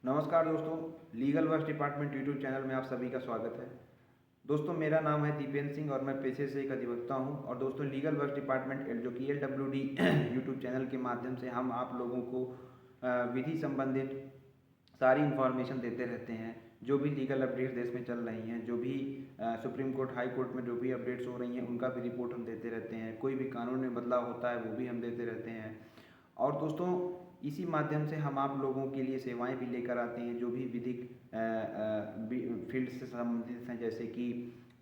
नमस्कार दोस्तों, legal works department YouTube channel में आप सभी का स्वागत है। दोस्तों, मेरा नाम है दीपेंद्र सिंह और मैं पेशे से एक अधिवक्ता हूं। और दोस्तों, लीगल वर्क्स डिपार्टमेंट जो कि LWD यूट्यूब चैनल के माध्यम से हम आप लोगों को विधि संबंधित सारी इन्फॉर्मेशन देते रहते हैं। जो भी लीगल अपडेट्स देश में चल रही हैं, जो भी सुप्रीम कोर्ट, हाई कोर्ट में जो भी अपडेट्स हो रही हैं, उनका भी रिपोर्ट हम देते रहते हैं। कोई भी कानून में बदलाव होता है वो भी हम देते रहते हैं। और दोस्तों, इसी माध्यम से हम आप लोगों के लिए सेवाएं भी लेकर आते हैं, जो भी विधिक फील्ड से संबंधित हैं। जैसे कि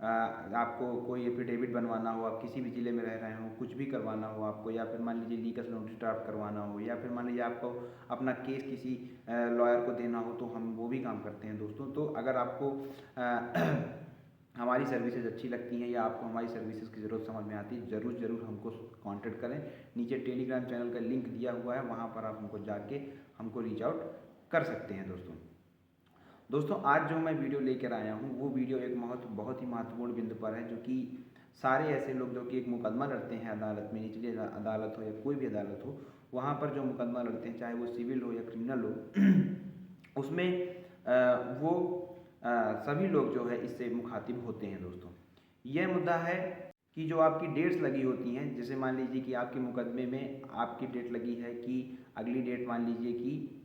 आपको कोई एफिडेविट बनवाना हो, आप किसी भी ज़िले में रह रहे हो, कुछ भी करवाना हो आपको, या फिर मान लीजिए लीगल नोटिस ड्राफ्ट करवाना हो, या फिर मान लीजिए आपको अपना केस किसी लॉयर को देना हो, तो हम वो भी काम करते हैं दोस्तों। तो अगर आपको हमारी सर्विसेज अच्छी लगती हैं या आपको हमारी सर्विसेज की ज़रूरत समझ में आती है, ज़रूर ज़रूर हमको कांटेक्ट करें। नीचे टेलीग्राम चैनल का लिंक दिया हुआ है, वहाँ पर आप हमको जाके हमको रीच आउट कर सकते हैं दोस्तों, आज जो मैं वीडियो लेकर आया हूँ वो वीडियो एक बहुत ही महत्वपूर्ण बिंदु पर है, जो कि सारे ऐसे लोग जो कि एक मुकदमा लड़ते हैं अदालत में, निचली अदालत हो या कोई भी अदालत हो, वहाँ पर जो मुकदमा लड़ते हैं, चाहे वो सिविल हो या क्रिमिनल हो, उसमें वो सभी लोग जो है इससे मुखातिब होते हैं दोस्तों। यह मुद्दा है कि जो आपकी डेट्स लगी होती हैं, जैसे मान लीजिए कि आपके मुकदमे में आपकी डेट लगी है कि अगली डेट मान लीजिए कि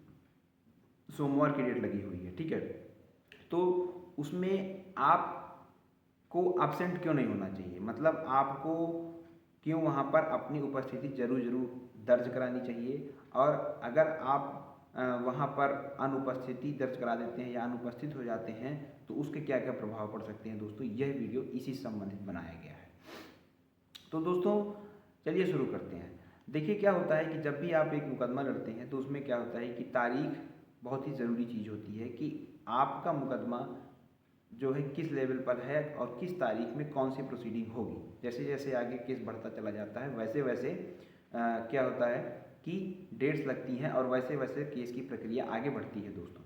सोमवार की डेट लगी हुई है, ठीक है। तो उसमें आपको एब्सेंट क्यों नहीं होना चाहिए, मतलब आपको क्यों वहाँ पर अपनी उपस्थिति जरूर दर्ज करानी चाहिए। और अगर आप वहाँ पर अनुपस्थिति दर्ज करा देते हैं या अनुपस्थित हो जाते हैं, तो उसके क्या क्या प्रभाव पड़ सकते हैं दोस्तों, यह वीडियो इसी से संबंधित बनाया गया है। तो दोस्तों, चलिए शुरू करते हैं। देखिए, क्या होता है कि जब भी आप एक मुकदमा लड़ते हैं तो उसमें क्या होता है कि तारीख बहुत ही ज़रूरी चीज़ होती है कि आपका मुकदमा जो है किस लेवल पर है और किस तारीख में कौन सी प्रोसीडिंग होगी। जैसे जैसे आगे केस बढ़ता चला जाता है, वैसे वैसे क्या होता है कि डेट्स लगती हैं और वैसे वैसे केस की प्रक्रिया आगे बढ़ती है दोस्तों।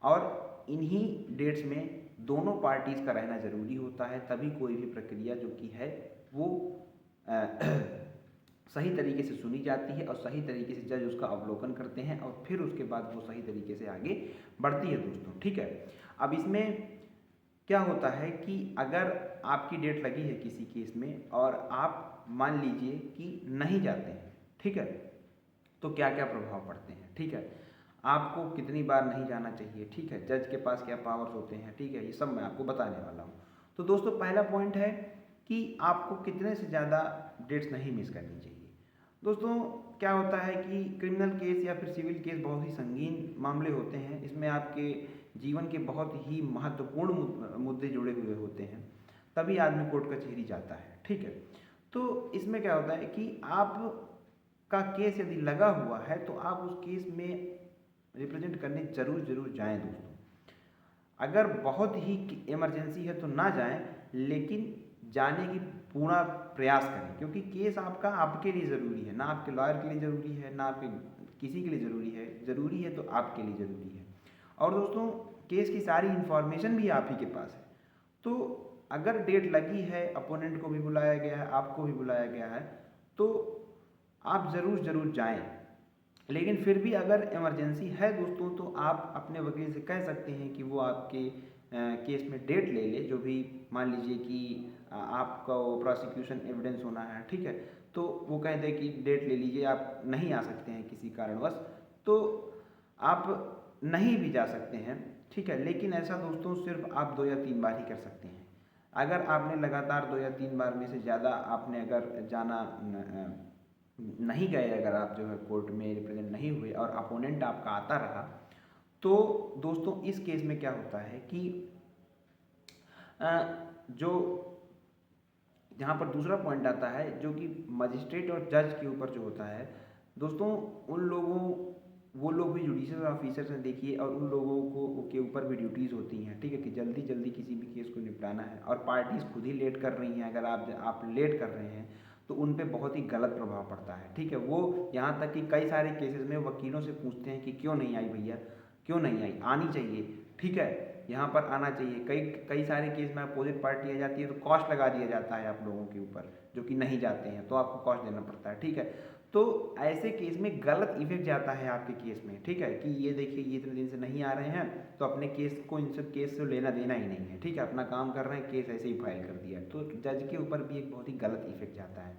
और इन्हीं डेट्स में दोनों पार्टीज़ का रहना ज़रूरी होता है, तभी कोई भी प्रक्रिया जो कि है वो सही तरीके से सुनी जाती है और सही तरीके से जज उसका अवलोकन करते हैं और फिर उसके बाद वो सही तरीके से आगे बढ़ती है दोस्तों, ठीक है। अब इसमें क्या होता है कि अगर आपकी डेट लगी है किसी केस में और आप मान लीजिए कि नहीं जाते हैं, ठीक है, तो क्या क्या प्रभाव पड़ते हैं, ठीक है। आपको कितनी बार नहीं जाना चाहिए, ठीक है, जज के पास क्या पावर्स होते हैं, ठीक है, ये सब मैं आपको बताने वाला हूँ। तो दोस्तों, पहला पॉइंट है कि आपको कितने से ज़्यादा डेट्स नहीं मिस करनी चाहिए। दोस्तों, क्या होता है कि क्रिमिनल केस या फिर सिविल केस बहुत ही संगीन मामले होते हैं। इसमें आपके जीवन के बहुत ही महत्वपूर्ण मुद्दे जुड़े हुए होते हैं, तभी आदमी कोर्ट कचहरी जाता है, ठीक है। तो इसमें क्या होता है कि आप का केस यदि लगा हुआ है तो आप उस केस में रिप्रेजेंट करने जरूर जाएं दोस्तों। अगर बहुत ही इमरजेंसी है तो ना जाएं, लेकिन जाने की पूरा प्रयास करें, क्योंकि केस आपका आपके लिए ज़रूरी है, ना आपके लॉयर के लिए ज़रूरी है, ना आपके किसी के लिए ज़रूरी है तो आपके लिए ज़रूरी है। और दोस्तों, केस की सारी इन्फॉर्मेशन भी आप ही के पास है। तो अगर डेट लगी है, अपोनेंट को भी बुलाया गया है, आपको भी बुलाया गया है, तो आप ज़रूर जाएं। लेकिन फिर भी अगर इमरजेंसी है दोस्तों, तो आप अपने वकील से कह सकते हैं कि वो आपके केस में डेट ले ले, जो भी मान लीजिए कि आपका वो प्रोसिक्यूशन एविडेंस होना है, ठीक है, तो वो कह दे कि डेट ले लीजिए, आप नहीं आ सकते हैं किसी कारणवश, तो आप नहीं भी जा सकते हैं, ठीक है। लेकिन ऐसा दोस्तों सिर्फ आप 2 या 3 बार ही कर सकते हैं। अगर आपने लगातार 2 या 3 बार में से ज़्यादा आपने अगर जाना नहीं गए, अगर आप जो है कोर्ट में रिप्रेजेंट नहीं हुए और अपोनेंट आपका आता रहा, तो दोस्तों इस केस में क्या होता है कि जो जहाँ पर दूसरा पॉइंट आता है, जो कि मजिस्ट्रेट और जज के ऊपर जो होता है दोस्तों, उन लोगों वो लोग भी जुडिशियल ऑफिसर्स हैं देखिए, और उन लोगों को के ऊपर भी ड्यूटीज़ होती हैं, ठीक है, कि जल्दी जल्दी किसी भी केस को निपटाना है। और पार्टीज़ खुद ही लेट कर रही हैं, अगर आप लेट कर रहे हैं तो उन पे बहुत ही गलत प्रभाव पड़ता है, ठीक है। वो यहाँ तक कि कई सारे केसेस में वकीलों से पूछते हैं कि क्यों नहीं आई भैया, क्यों नहीं आई, आनी चाहिए, ठीक है, यहाँ पर आना चाहिए। कई कई सारे केस में अपोजिट पार्टी आ जाती है तो कॉस्ट लगा दिया जाता है आप लोगों के ऊपर, जो कि नहीं जाते हैं तो आपको कॉस्ट देना पड़ता है, ठीक है। तो ऐसे केस में गलत इफेक्ट जाता है आपके केस में, ठीक है, कि ये देखिए ये इतने दिन से नहीं आ रहे हैं तो अपने केस को इनसे केस से लेना देना ही नहीं है, ठीक है, अपना काम कर रहे हैं, केस ऐसे ही फाइल कर दिया, तो जज के ऊपर भी एक बहुत ही गलत इफेक्ट जाता है।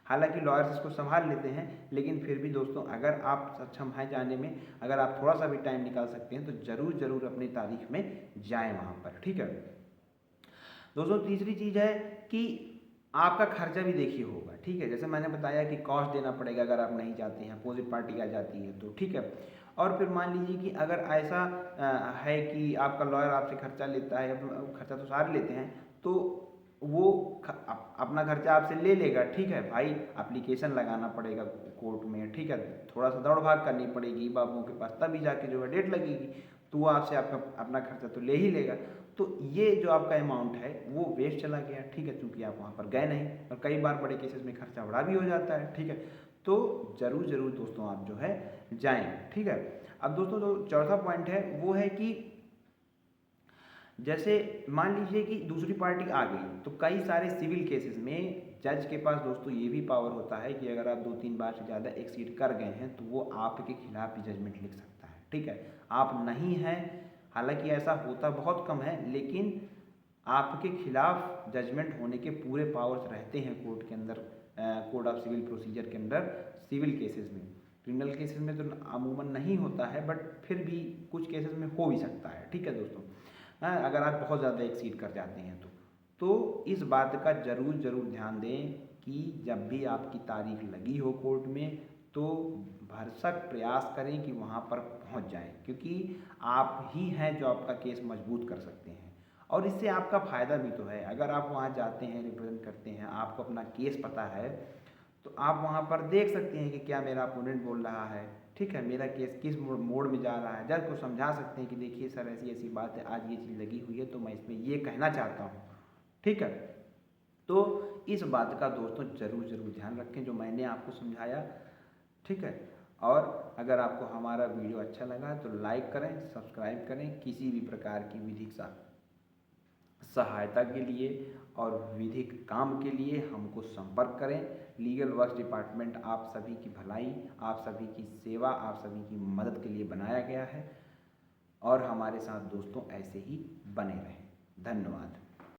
हालांकि लॉयर्स इसको संभाल लेते हैं, लेकिन फिर भी दोस्तों अगर आप सक्षम हैं जाने में, अगर आप थोड़ा सा भी टाइम निकाल सकते हैं तो ज़रूर ज़रूर अपनी तारीख में जाएँ वहाँ पर, ठीक है। दोस्तों तीसरी चीज़ है कि आपका खर्चा भी देखिए होगा, ठीक है, जैसे मैंने बताया कि कॉस्ट देना पड़ेगा अगर आप नहीं जाते हैं, अपोजिट पार्टी आ जाती है तो, ठीक है। और फिर मान लीजिए कि अगर ऐसा है कि आपका लॉयर आपसे खर्चा लेता है, खर्चा तो सारे लेते हैं, तो वो अपना खर्चा आपसे ले लेगा, ठीक है भाई, एप्लीकेशन लगाना पड़ेगा कोर्ट में, ठीक है, थोड़ा सा दौड़ भाग करनी पड़ेगी बाबुओं के पास, तभी जाके जो है डेट लगेगी, तो वो आपसे आपका अपना खर्चा तो ले ही लेगा। तो ये जो आपका अमाउंट है वो वेस्ट चला गया, ठीक है, क्योंकि आप वहाँ पर गए नहीं, और कई बार बड़े केसेस में खर्चा बड़ा भी हो जाता है, ठीक है। तो ज़रूर ज़रूर दोस्तों आप जो है जाएं, ठीक है। अब दोस्तों जो चौथा पॉइंट है वो है कि जैसे मान लीजिए कि दूसरी पार्टी आ गई, तो कई सारे सिविल केसेस में जज के पास दोस्तों ये भी पावर होता है कि अगर आप 2-3 बार से ज़्यादा एक्सीड कर गए हैं तो वो आपके खिलाफ भी जजमेंट लिख सकता है, ठीक है। आप नहीं हैं, हालांकि ऐसा होता बहुत कम है, लेकिन आपके खिलाफ जजमेंट होने के पूरे पावर्स रहते हैं कोर्ट के अंदर, कोड ऑफ सिविल प्रोसीजर के अंदर सिविल केसेस में। क्रिमिनल केसेस में तो अमूमन नहीं होता है, बट फिर भी कुछ केसेस में हो भी सकता है, ठीक है दोस्तों, अगर आप बहुत ज़्यादा एक्सीड कर जाते हैं तो इस बात का ज़रूर ज़रूर ध्यान दें कि जब भी आपकी तारीख लगी हो कोर्ट में तो भरसक प्रयास करें कि वहाँ पर पहुँच जाएं, क्योंकि आप ही हैं जो आपका केस मजबूत कर सकते हैं, और इससे आपका फ़ायदा भी तो है। अगर आप वहाँ जाते हैं, रिप्रेजेंट करते हैं, आपको अपना केस पता है, तो आप वहाँ पर देख सकते हैं कि क्या मेरा अपोनेंट बोल रहा है, ठीक है, मेरा केस किस मोड़ में जा रहा है, जज को समझा सकते हैं कि देखिए सर ऐसी ऐसी बात है, आज ये चीज़ लगी हुई है तो मैं इसमें ये कहना चाहता हूँ, ठीक है। तो इस बात का दोस्तों ज़रूर ज़रूर ध्यान रखें जो मैंने आपको समझाया, ठीक है। और अगर आपको हमारा वीडियो अच्छा लगा तो लाइक करें, सब्सक्राइब करें, किसी भी प्रकार की विधिक सहायता के लिए और विधिक काम के लिए हमको संपर्क करें। लीगल वर्क्स डिपार्टमेंट आप सभी की भलाई, आप सभी की सेवा, आप सभी की मदद के लिए बनाया गया है, और हमारे साथ दोस्तों ऐसे ही बने रहें। धन्यवाद।